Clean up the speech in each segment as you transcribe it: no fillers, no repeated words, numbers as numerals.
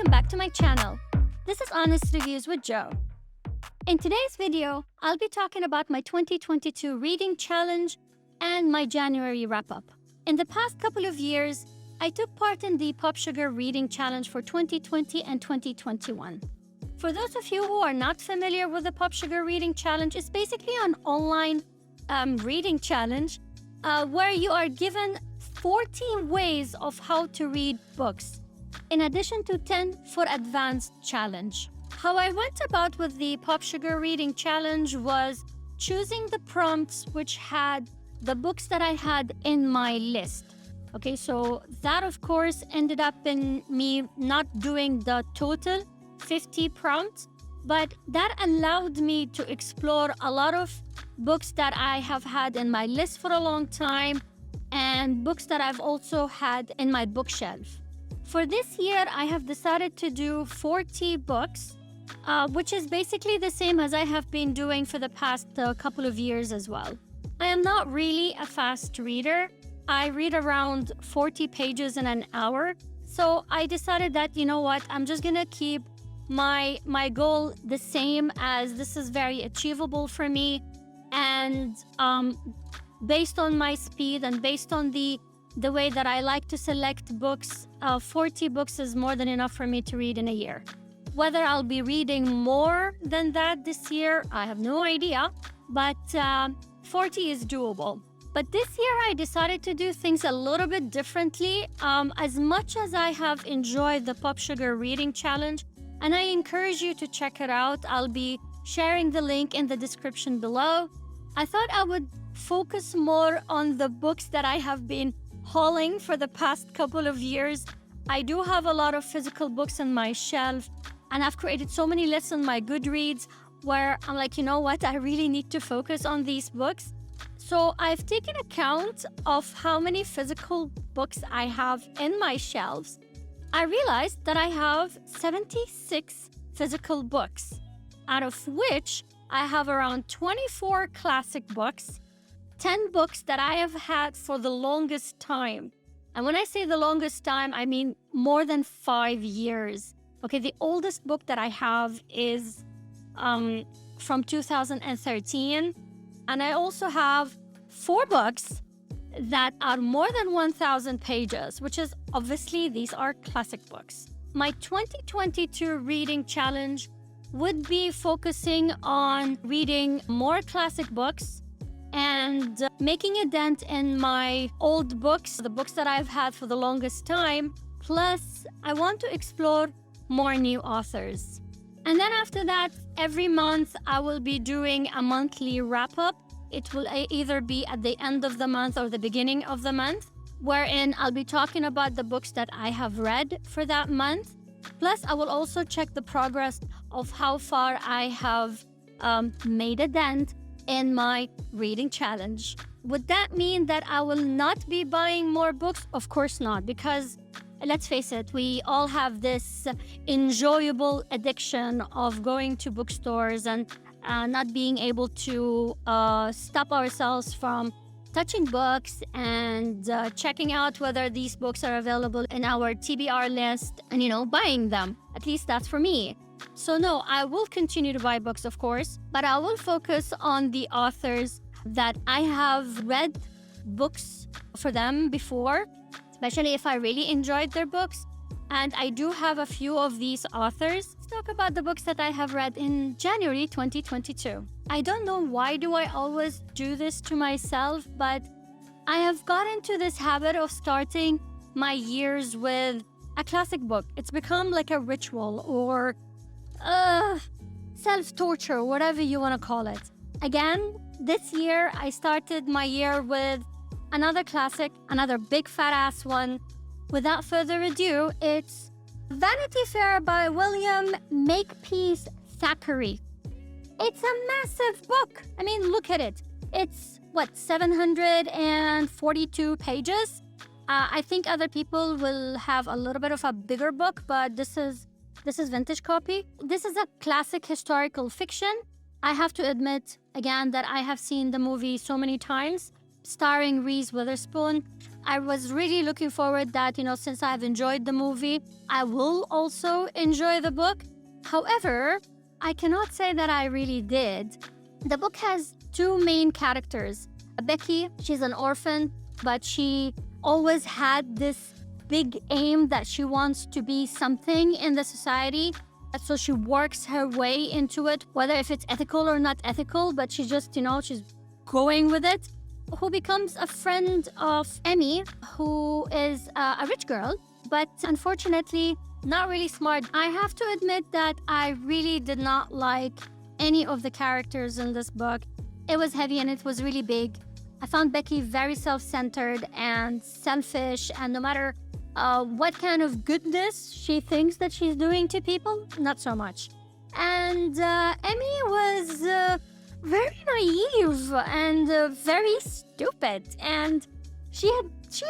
welcome back to my channel. This is Honest Reviews with Joe. In today's video, I'll be talking about my 2022 reading challenge and my January wrap-up. In the past couple of years, I took part in the Popsugar Reading Challenge for 2020 and 2021. For those of you who are not familiar with the Popsugar Reading Challenge, it's basically an online reading challenge where you are given 14 ways of how to read books, in addition to 10 for advanced challenge. How I went about with the Popsugar Reading Challenge was choosing the prompts which had the books that I had in my list. Okay, so that of course ended up in me not doing the total 50 prompts, but that allowed me to explore a lot of books that I have had in my list for a long time and books that I've also had in my bookshelf. For this year, I have decided to do 40 books, which is basically the same as I have been doing for the past couple of years as well. I am not really a fast reader. I read around 40 pages in an hour. So I decided that, you know what, I'm just gonna keep my goal the same, as this is very achievable for me. And based on my speed and based on the way that I like to select books, 40 books is more than enough for me to read in a year. Whether I'll be reading more than that this year, I have no idea, but 40 is doable. But this year I decided to do things a little bit differently. As much as I have enjoyed the Popsugar Reading Challenge, and I encourage you to check it out, I'll be sharing the link in the description below. I thought I would focus more on the books that I have been hauling for the past couple of years. I do have a lot of physical books on my shelf, and I've created so many lists on my Goodreads where I'm like, you know what, I really need to focus on these books. So I've taken account of how many physical books I have in my shelves. I realized that I have 76 physical books, out of which I have around 24 classic books, 10 books that I have had for the longest time. And when I say the longest time, I mean more than 5 years. Okay, the oldest book that I have is from 2013. And I also have 4 books that are more than 1,000 pages, which is obviously these are classic books. My 2022 reading challenge would be focusing on reading more classic books and making a dent in my old books, the books that I've had for the longest time. Plus, I want to explore more new authors. And then after that, every month I will be doing a monthly wrap-up. It will either be at the end of the month or the beginning of the month, wherein I'll be talking about the books that I have read for that month. Plus, I will also check the progress of how far I have made a dent in my reading challenge. Would that mean that I will not be buying more books? Of course not, because let's face it, we all have this enjoyable addiction of going to bookstores and not being able to stop ourselves from touching books and checking out whether these books are available in our TBR list and, buying them. At least that's for me. So no, I will continue to buy books, of course, but I will focus on the authors that I have read books for them before, especially if I really enjoyed their books. And I do have a few of these authors. Let's talk about the books that I have read in January 2022. I don't know why do I always do this to myself, but I have got into this habit of starting my years with a classic book. It's become like a ritual or self-torture, whatever you want to call it. Again, this year I started my year with another classic, another big fat ass one. Without further ado, it's Vanity Fair by William Makepeace Thackeray. It's a massive book. I mean, look at it. It's, 742 pages? I think other people will have a little bit of a bigger book, but this is vintage copy. This is a classic historical fiction. I have to admit, again, that I have seen the movie so many times. starring Reese Witherspoon. I was really looking forward that, since I've enjoyed the movie, I will also enjoy the book. However, I cannot say that I really did. The book has two main characters. Becky, she's an orphan, but she always had this big aim that she wants to be something in the society. So she works her way into it, whether if it's ethical or not ethical, but she just, she's going with it. Who becomes a friend of Emmy, who is a rich girl, but unfortunately not really smart. I have to admit that I really did not like any of the characters in this book. It was heavy and it was really big. I found Becky very self-centered and selfish, and no matter what kind of goodness she thinks that she's doing to people, not so much. And Emmy was very naive and very stupid, and she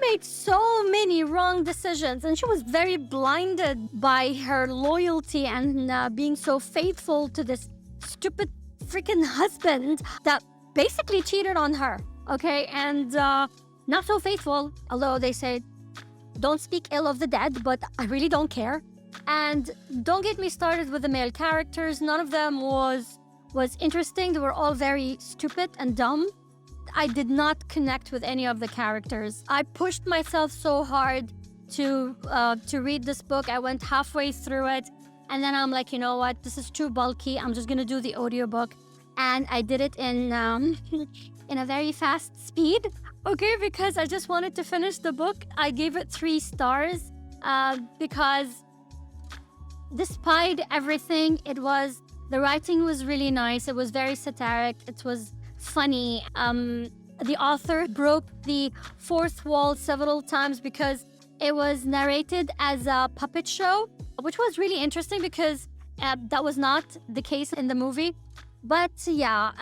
made so many wrong decisions, and she was very blinded by her loyalty and being so faithful to this stupid freaking husband that basically cheated on her. Okay, and not so faithful, although they say don't speak ill of the dead, but I really don't care. And don't get me started with the male characters. None of them was interesting. They were all very stupid and dumb. I did not connect with any of the characters. I pushed myself so hard to read this book. I went halfway through it, and then I'm like, you know what? This is too bulky. I'm just gonna do the audiobook. And I did it in in a very fast speed, okay, because I just wanted to finish the book. I gave it 3 stars because despite everything, the writing was really nice. It was very satiric. It was funny. The author broke the fourth wall several times because it was narrated as a puppet show, which was really interesting because that was not the case in the movie. But yeah,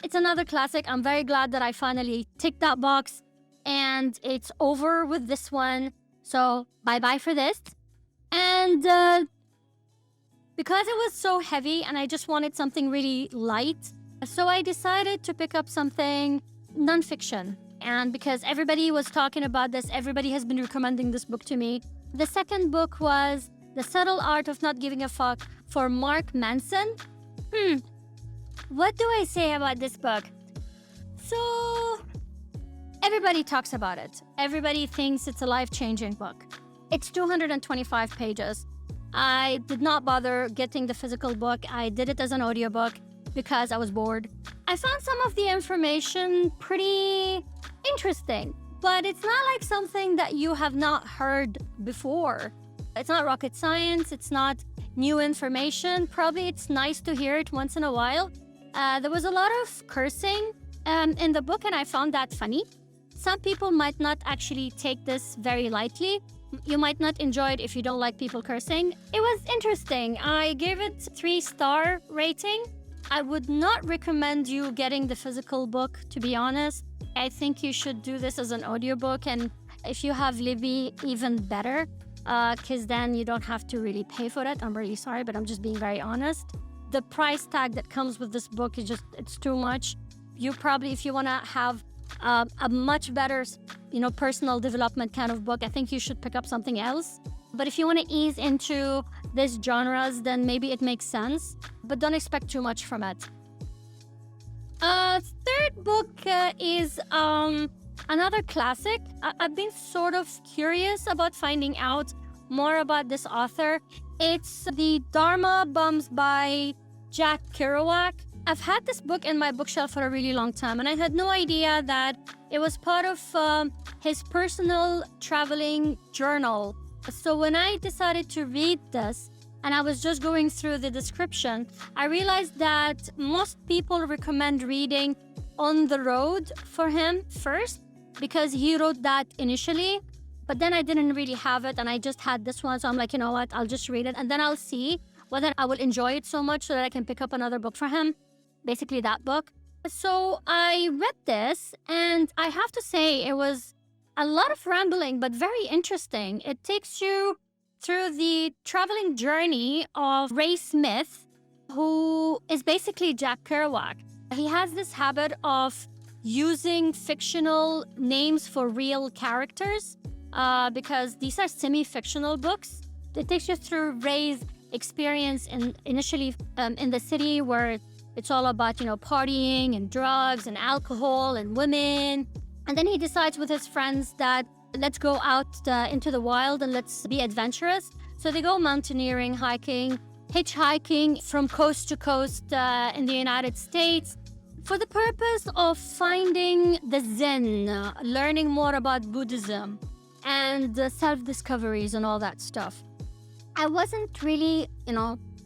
it's another classic. I'm very glad that I finally ticked that box and it's over with this one. So bye-bye for this. And because it was so heavy and I just wanted something really light, so I decided to pick up something nonfiction. And because everybody was talking about this, everybody has been recommending this book to me. The second book was The Subtle Art of Not Giving a Fuck for Mark Manson. What do I say about this book? So, everybody talks about it. Everybody thinks it's a life-changing book. It's 225 pages. I did not bother getting the physical book. I did it as an audiobook because I was bored. I found some of the information pretty interesting, but it's not like something that you have not heard before. It's not rocket science. It's not new information. Probably it's nice to hear it once in a while. There was a lot of cursing in the book, and I found that funny. Some people might not actually take this very lightly. You might not enjoy it if you don't like people cursing. It was interesting. I gave it 3-star rating. I would not recommend you getting the physical book, to be honest. I think you should do this as an audiobook, and if you have Libby, even better, because then you don't have to really pay for it. I'm really sorry, but I'm just being very honest. The price tag that comes with this book is it's too much. You probably, if you want to have a much better, personal development kind of book, I think you should pick up something else. But if you want to ease into these genres, then maybe it makes sense. But don't expect too much from it. Third book is another classic. I've been sort of curious about finding out more about this author. It's the Dharma Bums by Jack Kerouac. I've had this book in my bookshelf for a really long time, and I had no idea that it was part of his personal traveling journal. So when I decided to read this, and I was just going through the description, I realized that most people recommend reading On the Road for him first, because he wrote that initially. But then I didn't really have it, and I just had this one. So I'm like, you know what? I'll just read it, and then I'll see whether I will enjoy it so much so that I can pick up another book for him. Basically that book. So I read this, and I have to say it was a lot of rambling, but very interesting. It takes you through the traveling journey of Ray Smith, who is basically Jack Kerouac. He has this habit of using fictional names for real characters because these are semi-fictional books. It takes you through Ray's experience initially in the city where it's all about, partying and drugs and alcohol and women. And then he decides with his friends that let's go out into the wild and let's be adventurous. So they go mountaineering, hiking, hitchhiking from coast to coast in the United States for the purpose of finding the Zen, learning more about Buddhism and self-discoveries and all that stuff. I wasn't really,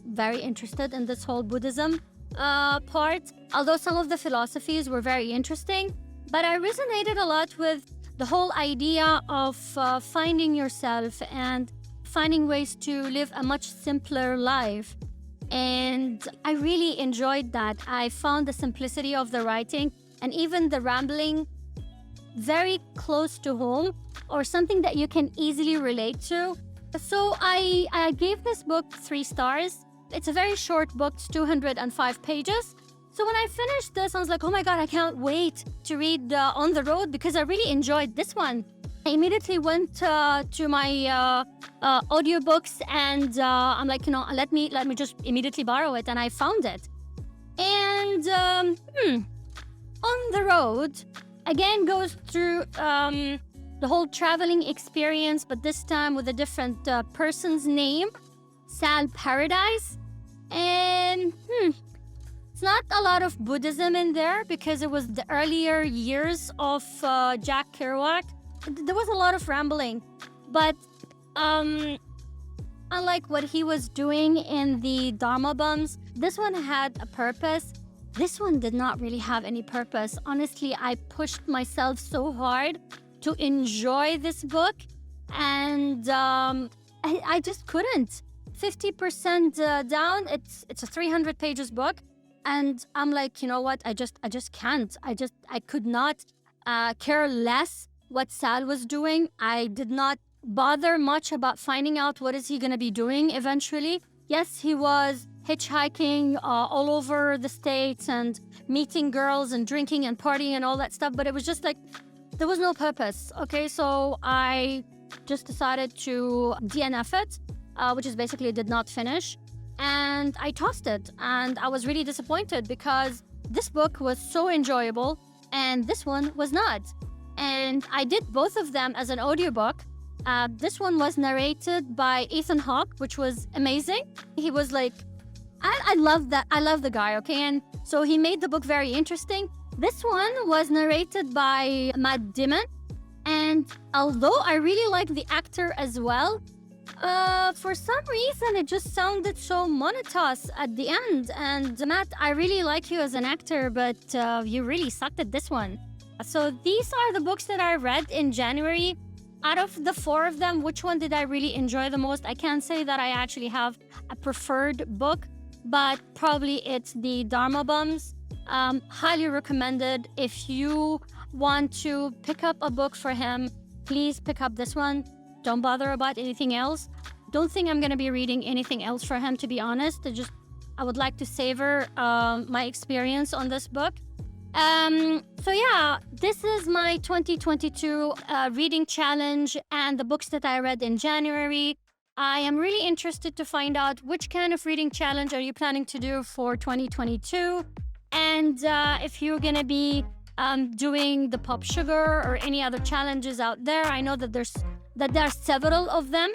very interested in this whole Buddhism part, although some of the philosophies were very interesting. But I resonated a lot with the whole idea of finding yourself and finding ways to live a much simpler life. And I really enjoyed that. I found the simplicity of the writing and even the rambling very close to home, or something that you can easily relate to. So I gave this book 3 stars. It's a very short book, it's 205 pages. So when I finished this, I was like, oh my God, I can't wait to read On the Road because I really enjoyed this one. I immediately went to my audiobooks and I'm like, let me just immediately borrow it, and I found it. And On the Road again goes through the whole traveling experience, but this time with a different person's name, Sal Paradise. And it's not a lot of Buddhism in there because it was the earlier years of Jack Kerouac. There was a lot of rambling, but unlike what he was doing in the Dharma bums, this one had a purpose. This one did not really have any purpose. Honestly, I pushed myself so hard to enjoy this book, and I just couldn't. 50% down, it's a 300 pages book, and I'm like, you know what? I just can't. I could not care less what Sal was doing. I did not bother much about finding out what is he going to be doing eventually. Yes, he was hitchhiking all over the States and meeting girls and drinking and partying and all that stuff, but it was just like, there was no purpose. Okay, so I just decided to DNF it, which is basically did not finish. And I tossed it, and I was really disappointed because this book was so enjoyable and this one was not. And I did both of them as an audiobook. This one was narrated by Ethan Hawke, which was amazing. He was like, I love that. I love the guy, okay? And so he made the book very interesting. This one was narrated by Matt Damon. And although I really like the actor as well, for some reason it just sounded so monotonous at the end. And Matt, I really like you as an actor, but you really sucked at this one. So these are the books that I read in January. Out of the 4 of them, which one did I really enjoy the most? I can't say that I actually have a preferred book, but probably it's the Dharma Bums. Highly recommended. If you want to pick up a book for him, please pick up this one. Don't bother about anything else. Don't think I'm going to be reading anything else for him, to be honest. I would like to savor my experience on this book. So yeah, this is my 2022 reading challenge and the books that I read in January. I am really interested to find out which kind of reading challenge are you planning to do for 2022, and if you're gonna be doing the Popsugar or any other challenges out there. I know that there are several of them.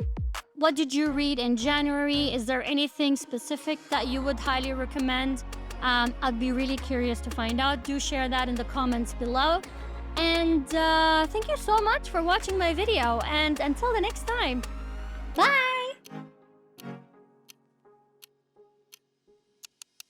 What did you read in January? Is there anything specific that you would highly recommend? I'd be really curious to find out. Do share that in the comments below. And thank you so much for watching my video. And until the next time, bye!